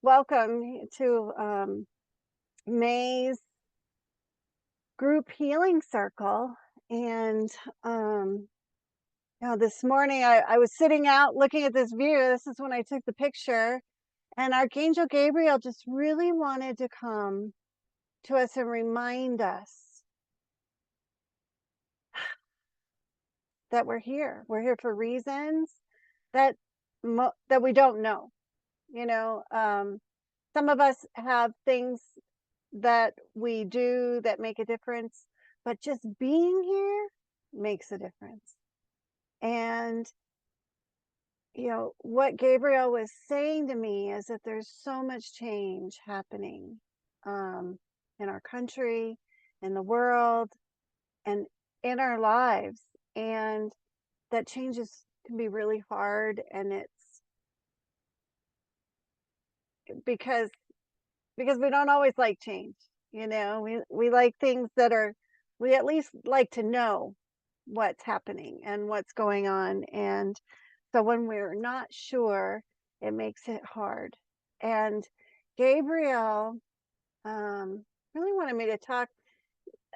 Welcome to May's group healing circle. And um, this morning I was sitting out looking at this view. This is when I took the picture, and Archangel Gabriel just really wanted to come to us and remind us that we're here. We're here for reasons that that we don't know. You know, some of us have things that we do that make a difference, but just being here makes a difference. And, what Gabriel was saying to me is that there's so much change happening um, in our country, in the world, and in our lives. And that changes can be really hard. And it's because we don't always like change. We like things that are, we at least like to know what's happening and what's going on. And so when we're not sure, it makes it hard. And Gabriel really wanted me to talk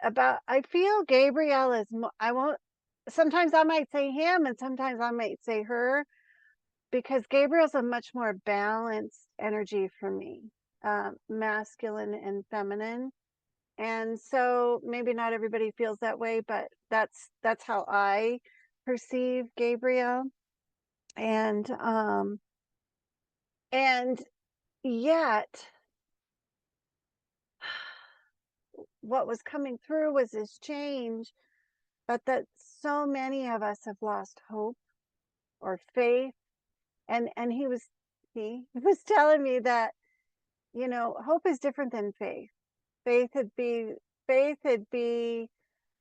about, I feel Gabriel is, I won't, sometimes I might say him and sometimes I might say her, because Gabriel's a much more balanced energy for me, masculine and feminine. And so maybe not everybody feels that way, but that's how I perceive Gabriel. And and yet what was coming through was this change, but that so many of us have lost hope or faith. And he was telling me that, hope is different than faith. Faith would be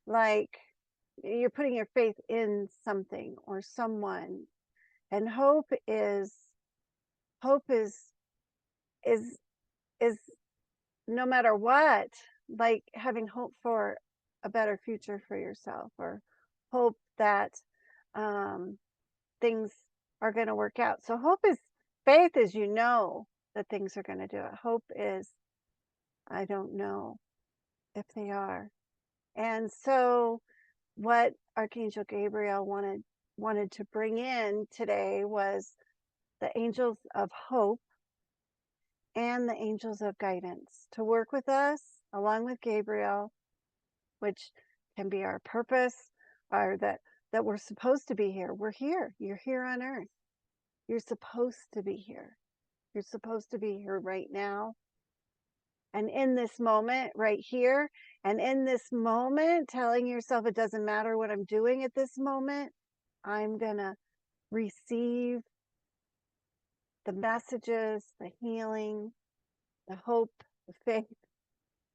like you're putting your faith in something or someone. And hope is is no matter what, like having hope for a better future for yourself, or hope that um things are going to work out. So hope is, faith is, that things are going to do it. Hope is, I don't know if they are. And so what Archangel Gabriel wanted to bring in today was the angels of hope and the angels of guidance to work with us along with Gabriel, which can be our purpose, or that we're supposed to be here. We're here. You're here on earth. You're supposed to be here. You're supposed to be here right now. And in this moment right here, and in this moment, telling yourself it doesn't matter what I'm doing at this moment, I'm going to receive the messages, the healing, the hope, the faith,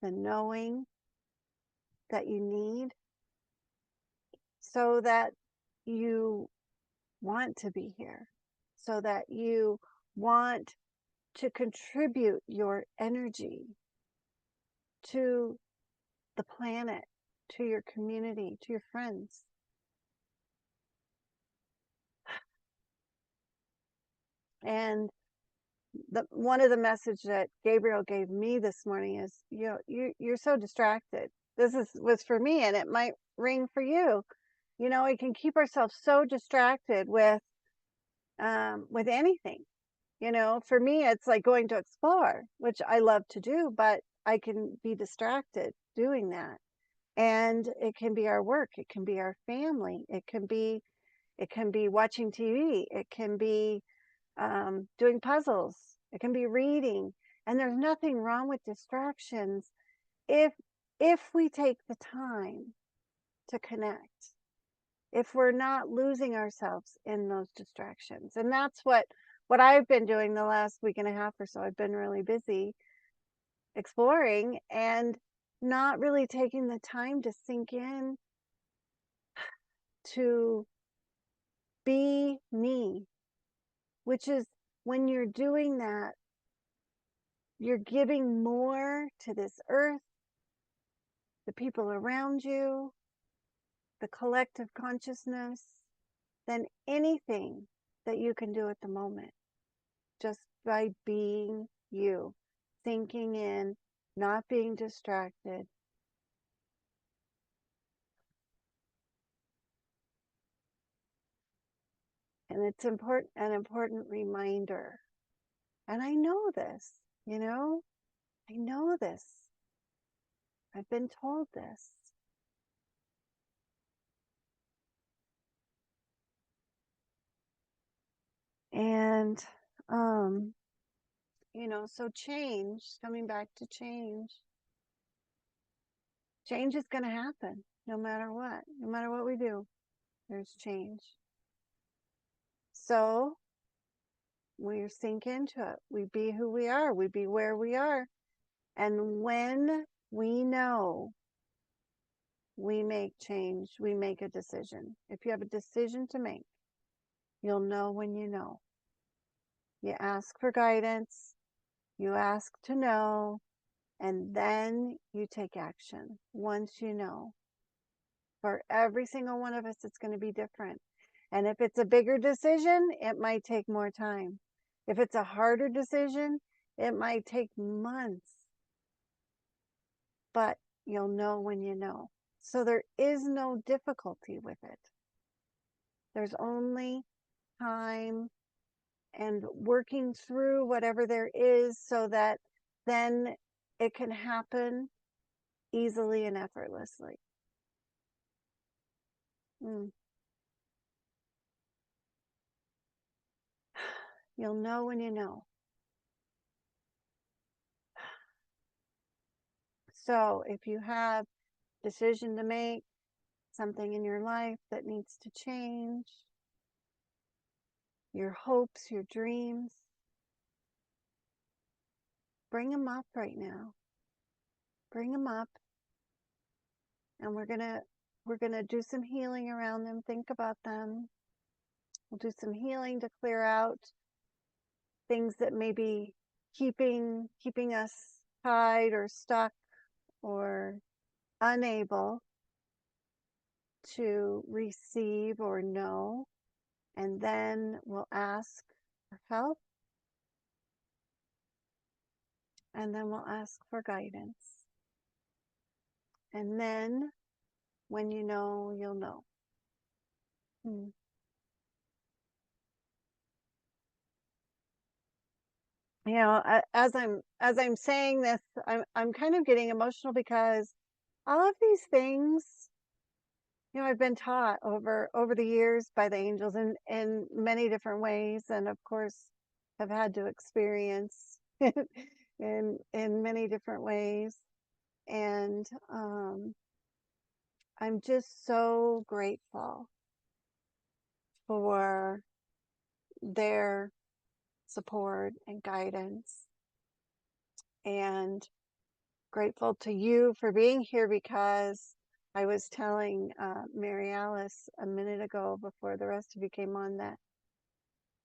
the knowing that you need, so that you want to be here, so that you want to contribute your energy to the planet, to your community, to your friends. And one of the message that Gabriel gave me this morning is, you're so distracted. Was for me, and it might ring for you. We can keep ourselves so distracted with anything. For me, it's like going to explore, which I love to do, but I can be distracted doing that. And it can be our work, it can be our family, it can be watching TV, it can be doing puzzles, it can be reading. And there's nothing wrong with distractions if we take the time to connect, if we're not losing ourselves in those distractions. And that's what I've been doing the last week and a half or so. I've been really busy exploring and not really taking the time to sink in, to be me, which is, when you're doing that, you're giving more to this earth, the people around you, the collective consciousness, than anything that you can do at the moment. Just by being you, thinking in, not being distracted. And it's an important reminder. And I know this, I know this. I've been told this. And, so change, coming back to change is going to happen no matter what we do, there's change. So we sink into it. We be who we are. We be where we are. And when we know, we make change, we make a decision. If you have a decision to make, you'll know when you know. You ask for guidance, you ask to know, and then you take action once you know. For every single one of us, it's going to be different. And if it's a bigger decision, it might take more time. If it's a harder decision, it might take months. But you'll know when you know. So there is no difficulty with it. There's only time and working through whatever there is so that then it can happen easily and effortlessly. You'll know when you know. So if you have a decision to make, something in your life that needs to change, your hopes, your dreams, bring them up right now. Bring them up. And we're gonna do some healing around them. Think about them. We'll do some healing to clear out things that may be keeping us tied or stuck or unable to receive or know. And then we'll ask for help. And then we'll ask for guidance. And then when you know, you'll know. As I'm saying this, I'm kind of getting emotional because all of these things, I've been taught over the years by the angels in many different ways, and of course have had to experience in many different ways. And I'm just so grateful for their support and guidance, and grateful to you for being here, because I was telling Mary Alice a minute ago before the rest of you came on that,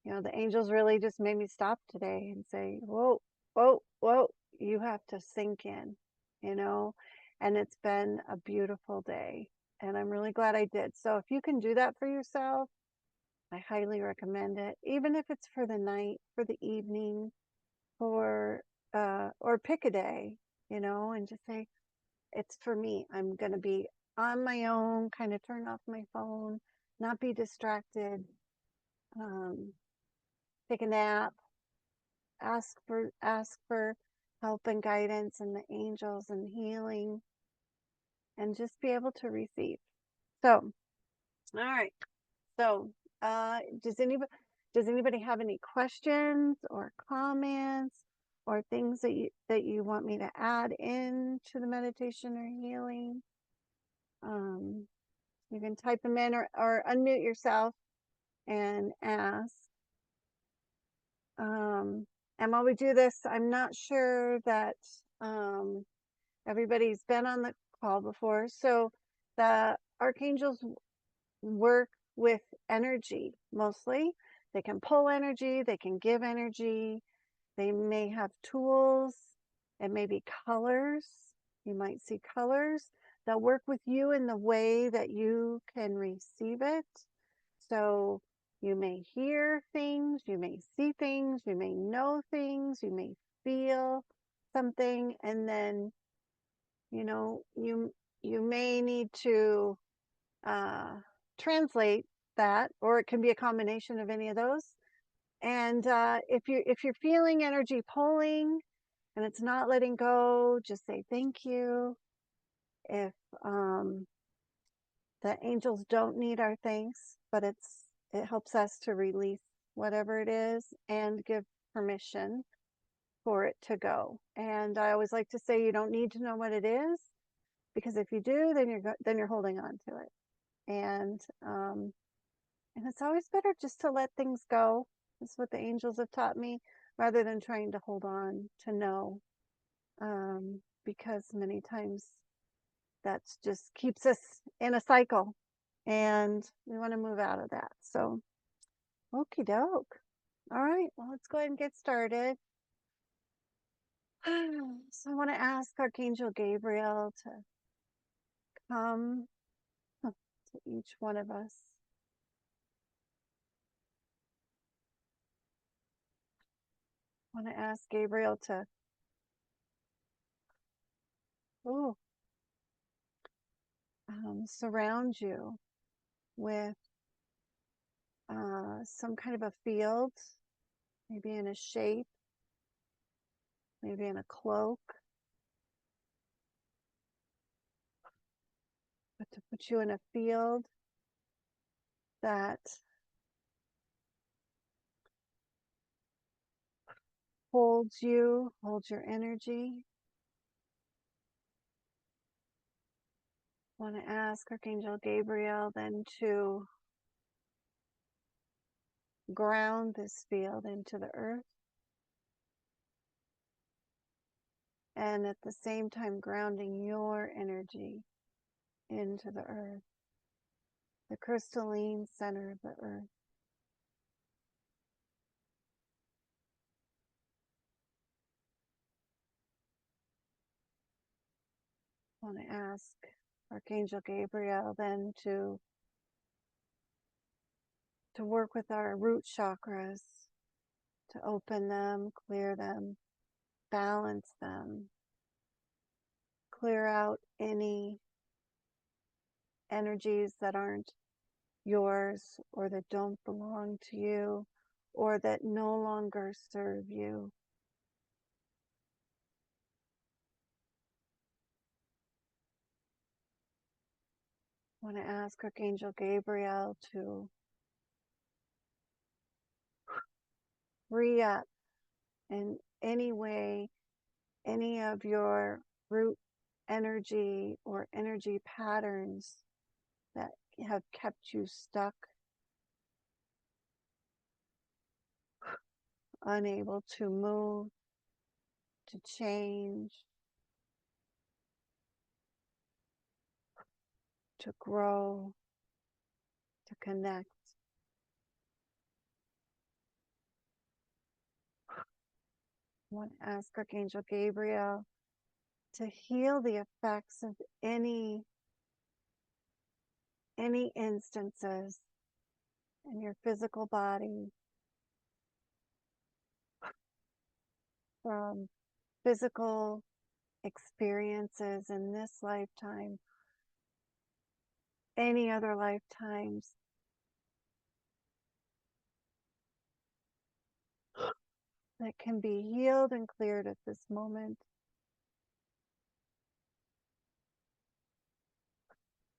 the angels really just made me stop today and say, whoa, whoa, whoa, you have to sink in, and it's been a beautiful day, and I'm really glad I did. So if you can do that for yourself, I highly recommend it, even if it's for the night, for the evening, or pick a day, and just say, it's for me. I'm going to be on my own, kind of turn off my phone, not be distracted, take a nap, ask for help and guidance and the angels and healing, and just be able to receive. So, all right. So, does anybody have any questions or comments or things that you want me to add in to the meditation or healing? You can type them in or unmute yourself and ask. And while we do this, I'm not sure that everybody's been on the call before. So the archangels work with energy mostly. They can pull energy, they can give energy, they may have tools, it may be colors. You might see colors. They'll work with you in the way that you can receive it. So, You may hear things, you may see things, you may know things, you may feel something, and then, you may need to translate that, or it can be a combination of any of those. And if you're feeling energy pulling and it's not letting go, just say thank you. If the angels don't need our thanks, but it helps us to release whatever it is and give permission for it to go. And I always like to say you don't need to know what it is, because if you do, then you're holding on to it. And it's always better just to let things go. That's what the angels have taught me, rather than trying to hold on to know, because many times that just keeps us in a cycle, and we want to move out of that. So, okie doke. All right, well, let's go ahead and get started. So I want to ask Archangel Gabriel to come to each one of us. I want to ask Gabriel to surround you with some kind of a field, maybe in a shape, maybe in a cloak, but to put you in a field that holds your energy. I want to ask Archangel Gabriel then to ground this field into the earth, and at the same time grounding your energy into the earth, the crystalline center of the earth. I want to ask Archangel Gabriel then to work with our root chakras, to open them, clear them, balance them, clear out any energies that aren't yours, or that don't belong to you, or that no longer serve you. I want to ask Archangel Gabriel to free up in any way any of your root energy or energy patterns that have kept you stuck, unable to move, to change, to grow, to connect. I want to ask Archangel Gabriel to heal the effects of any instances in your physical body, from physical experiences in this lifetime, any other lifetimes, that can be healed and cleared at this moment.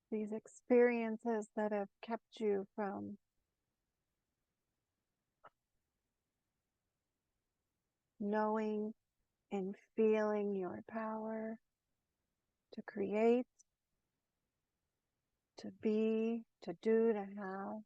These experiences that have kept you from knowing and feeling your power to create, to be, to do, to have.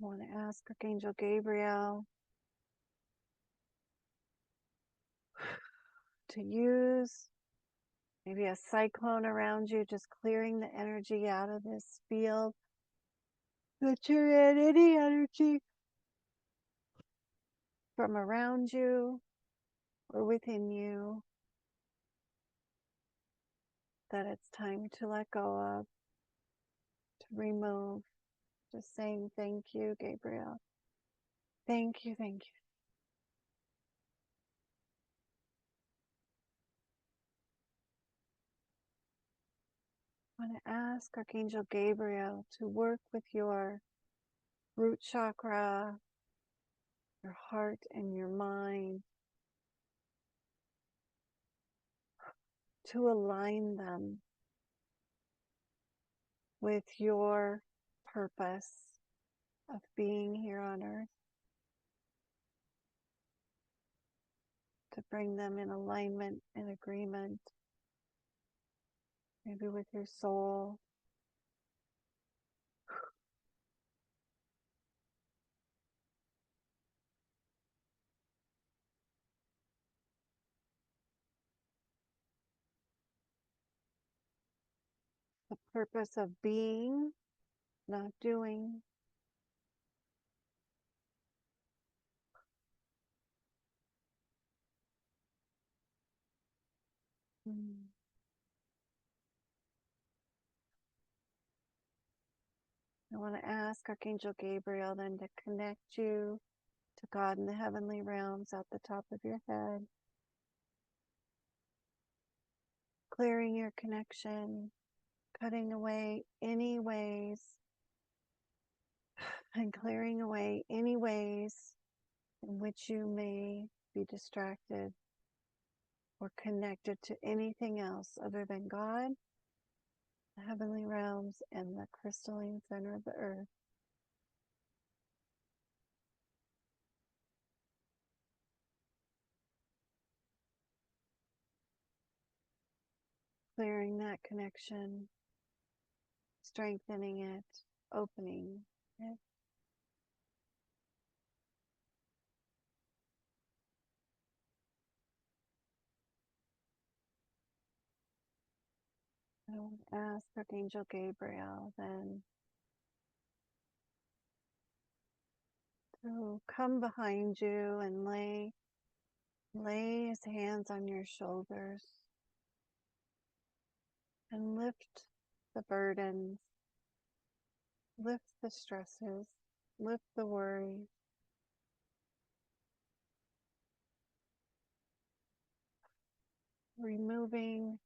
I want to ask Archangel Gabriel to use maybe a cyclone around you, just clearing the energy out of this field that you're in, any energy from around you or within you that it's time to let go of, to remove. Just saying thank you, Gabriel. Thank you, thank you. I want to ask Archangel Gabriel to work with your root chakra, your heart, and your mind to align them with your purpose of being here on earth, to bring them in alignment and agreement, maybe with your soul. The purpose of being, not doing. I want to ask Archangel Gabriel then to connect you to God in the heavenly realms at the top of your head, clearing your connection, cutting away any ways, and clearing away any ways in which you may be distracted or connected to anything else other than God, the heavenly realms, and the crystalline center of the earth. Clearing that connection, strengthening it, opening it. I will ask Archangel Gabriel then to come behind you and lay his hands on your shoulders and lift the burdens, lift the stresses, lift the worries. Removing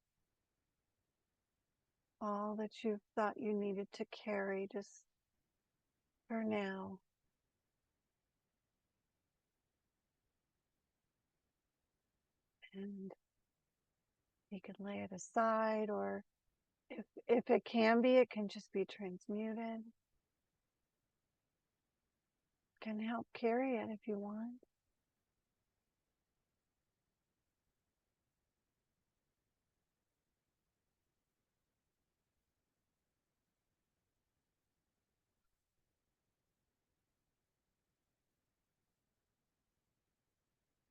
all that you thought you needed to carry just for now. And you can lay it aside, or if it can be, it can just be transmuted. Can help carry it if you want.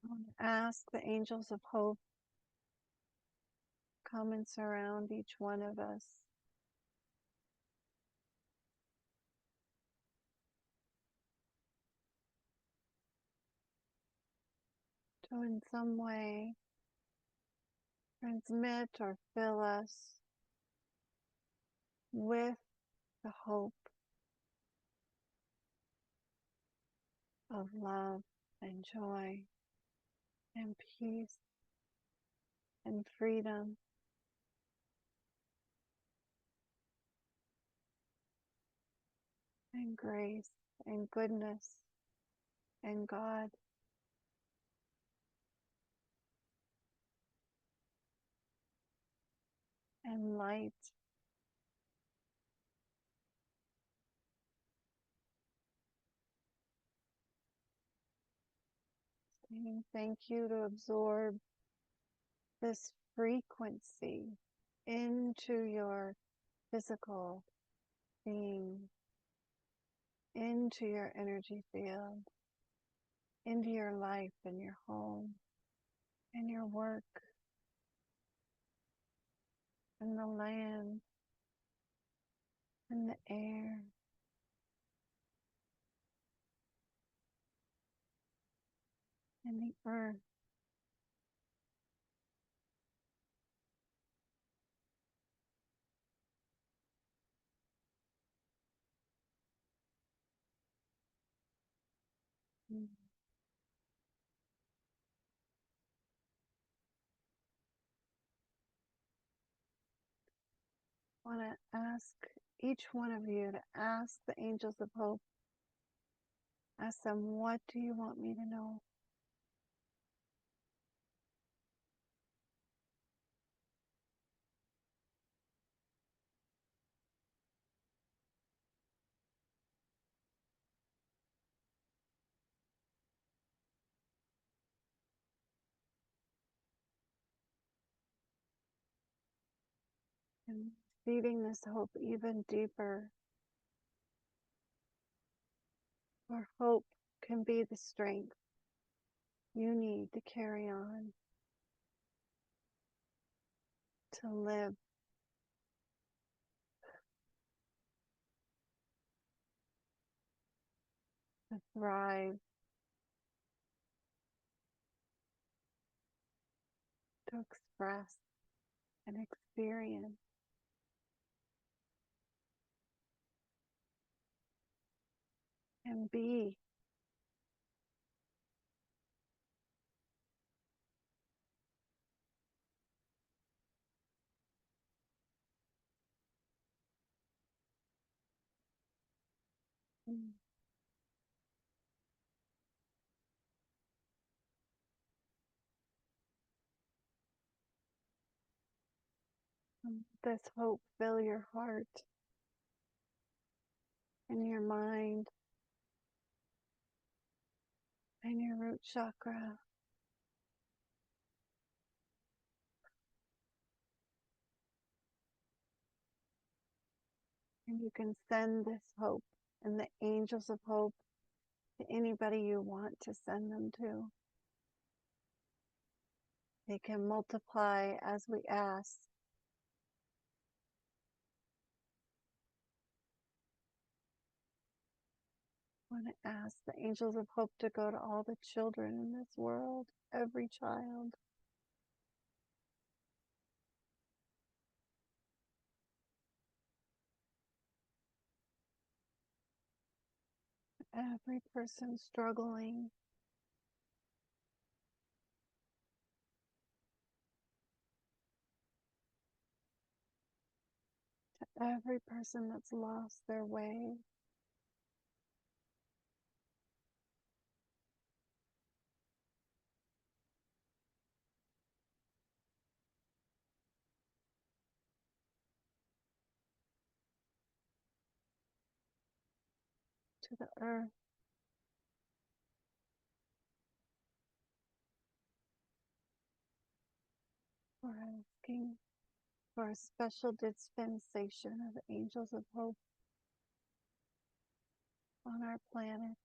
I want to ask the angels of hope come and surround each one of us. To in some way transmit or fill us with the hope of love and joy and peace and freedom and grace and goodness and God. And light. And thank you to absorb this frequency into your physical being, into your energy field, into your life and your home and your work and the land and the air. and the earth. I want to ask each one of you to ask the angels of hope. Ask them, what do you want me to know? And feeding this hope even deeper, for hope can be the strength you need to carry on, to live, to thrive, to express and experience and be. This hope fill your heart and your mind and your root chakra. And you can send this hope and the angels of hope to anybody you want to send them to. They can multiply as we ask. I want to ask the angels of hope to go to all the children in this world, every child, every person struggling, to every person that's lost their way. To the earth. We're asking for a special dispensation of the angels of hope on our planet.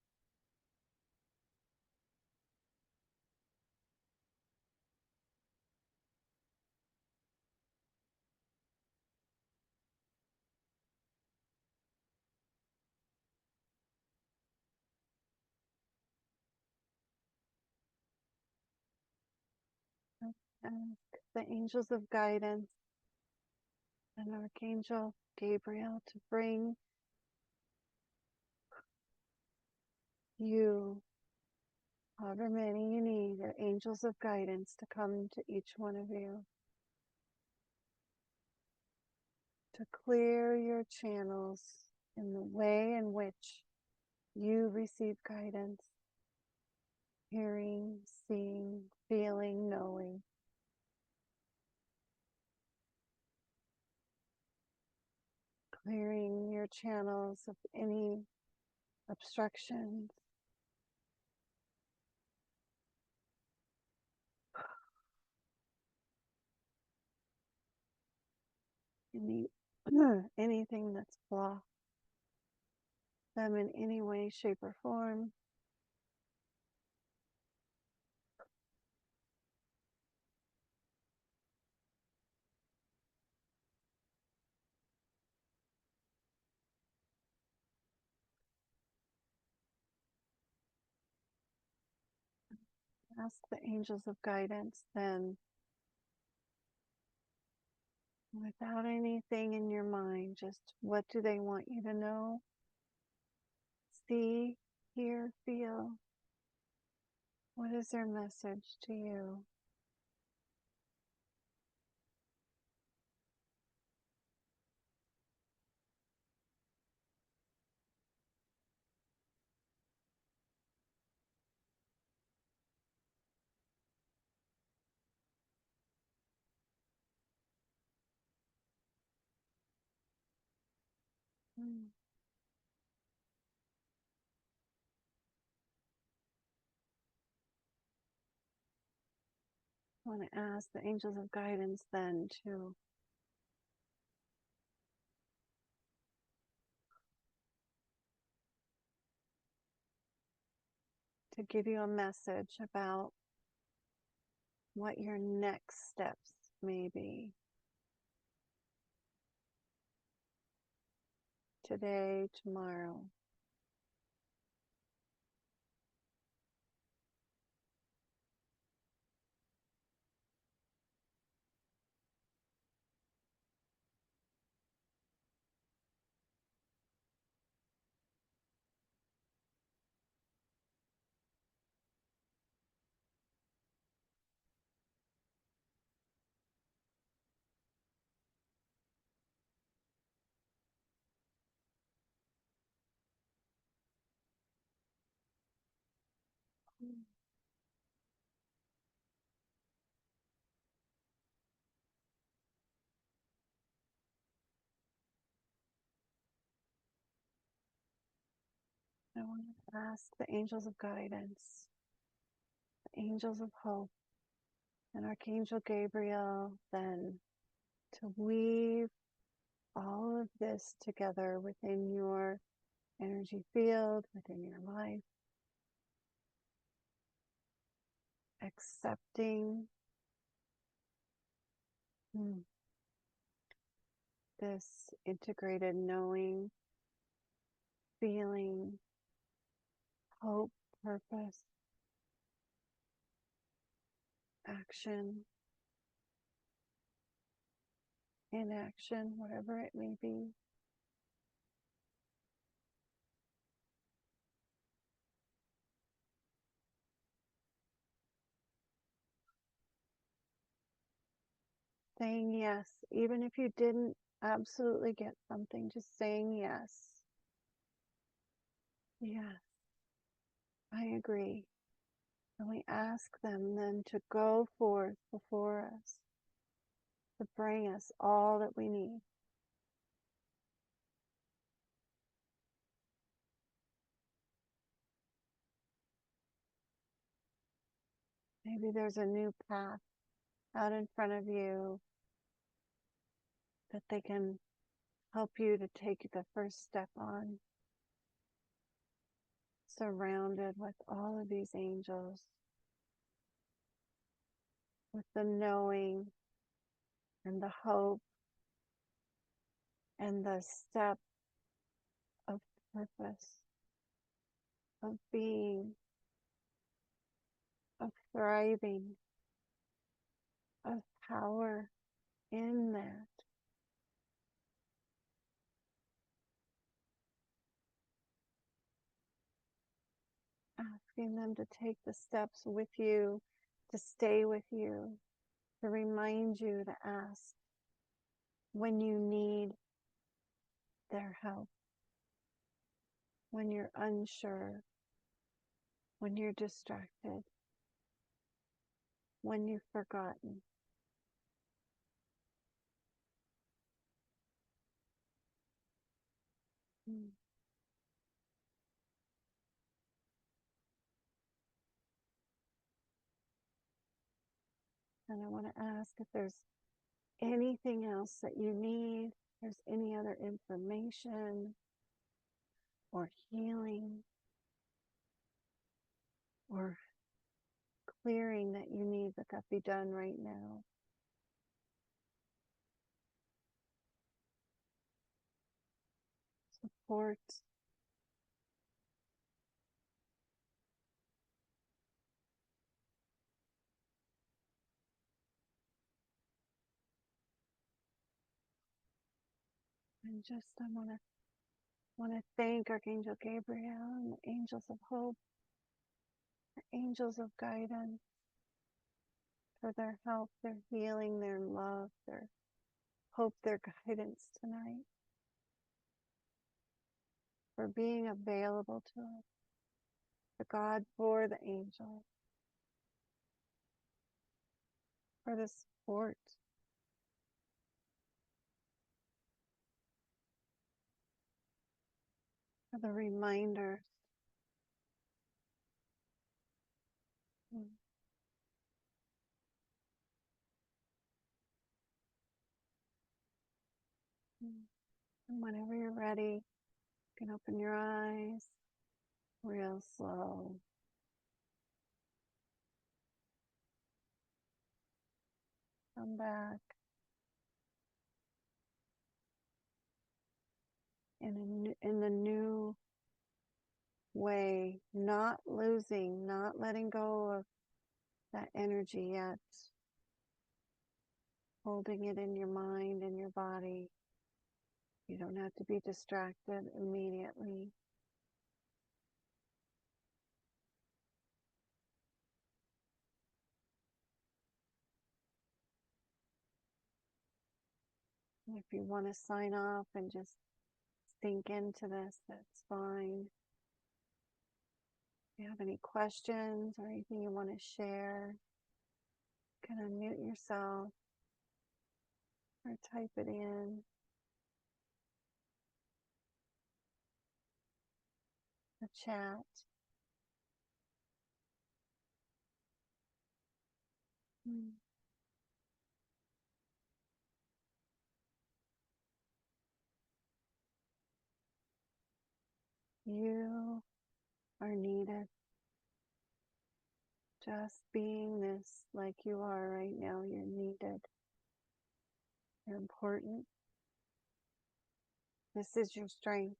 Ask the angels of guidance and Archangel Gabriel to bring you however many you need, your angels of guidance to come to each one of you, to clear your channels in the way in which you receive guidance, hearing, seeing, feeling, knowing. Clearing your channels of any obstructions, any anything that's blocked them in any way, shape, or form. Ask the angels of guidance then, without anything in your mind, just what do they want you to know, see, hear, feel? What is their message to you? Mm. I want to ask the angels of guidance then to give you a message about what your next steps may be. Today, tomorrow. I want to ask the angels of guidance, the angels of hope, and Archangel Gabriel then to weave all of this together within your energy field, within your life, accepting this integrated knowing, feeling, hope, purpose, action, inaction, whatever it may be. Saying yes, even if you didn't absolutely get something, just saying yes. Yes, I agree. And we ask them then to go forth before us, to bring us all that we need. Maybe there's a new path out in front of you that they can help you to take the first step on. Surrounded with all of these angels, with the knowing and the hope and the step of purpose, of being, of thriving, of power in that. Asking them to take the steps with you, to stay with you, to remind you to ask when you need their help, when you're unsure, when you're distracted, when you've forgotten. Mm. And I want to ask if there's anything else that you need, if there's any other information or healing or clearing that you need, that be done right now. Support. And just I want to thank Archangel Gabriel and the angels of hope, the angels of guidance, for their help, their healing, their love, their hope, their guidance tonight, for being available to us, the God for the angels, for the support, for the reminders. And whenever you're ready, you can open your eyes real slow. Come back in the new way, not losing, not letting go of that energy yet, holding it in your mind and your body. You don't have to be distracted immediately. And if you want to sign off and just sink into this, that's fine. If you have any questions or anything you want to share, you can unmute yourself or type it in the chat. You are needed. Just being this like you are right now, you're needed. You're important. This is your strength.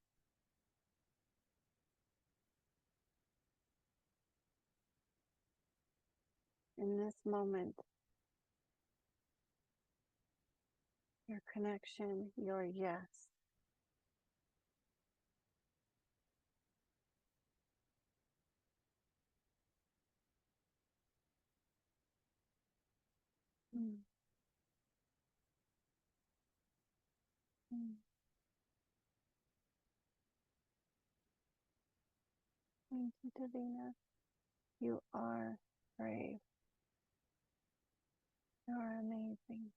In this moment, your connection, your yes. Mm. Mm. Thank you, Davina. You are brave. You are amazing.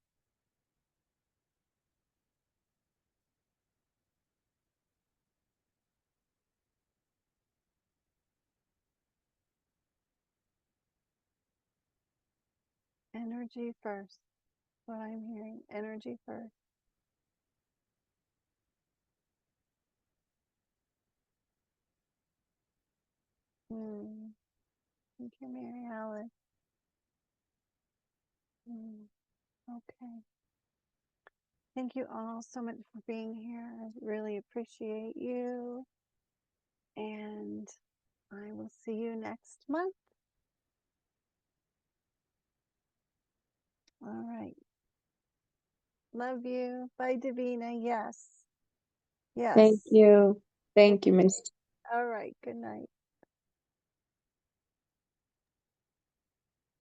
Energy first. What I'm hearing. Energy first. Thank you, Mary Alice. Okay. Thank you all so much for being here. I really appreciate you. And I will see you next month. All right. Love you. Bye, Davina. Yes. Yes. Thank you. Thank you, Miss. All right. Good night.